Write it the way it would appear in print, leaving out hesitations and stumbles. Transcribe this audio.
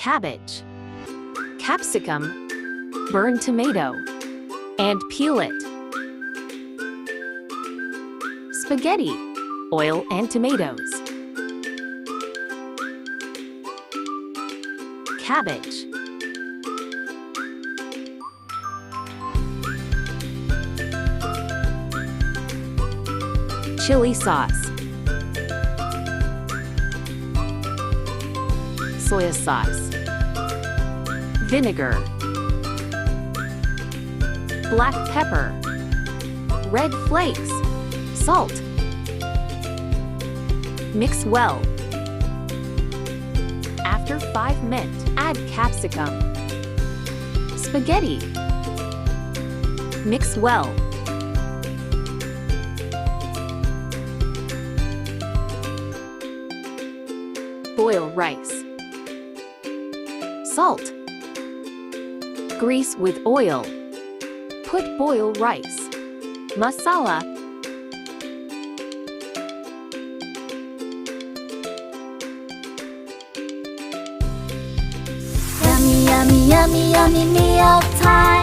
cabbage, capsicum, burn tomato, and peel it. Spaghetti, oil and tomatoes. Cabbage. Chili sauce. Soy sauce. Vinegar. Black pepper. Red flakes. Salt. Mix well. After 5 minutes, add capsicum. Spaghetti. Mix well. Boil rice. Salt. Grease with oil. Put boil rice. Masala. Yummy, yummy, yummy, yummy meal time.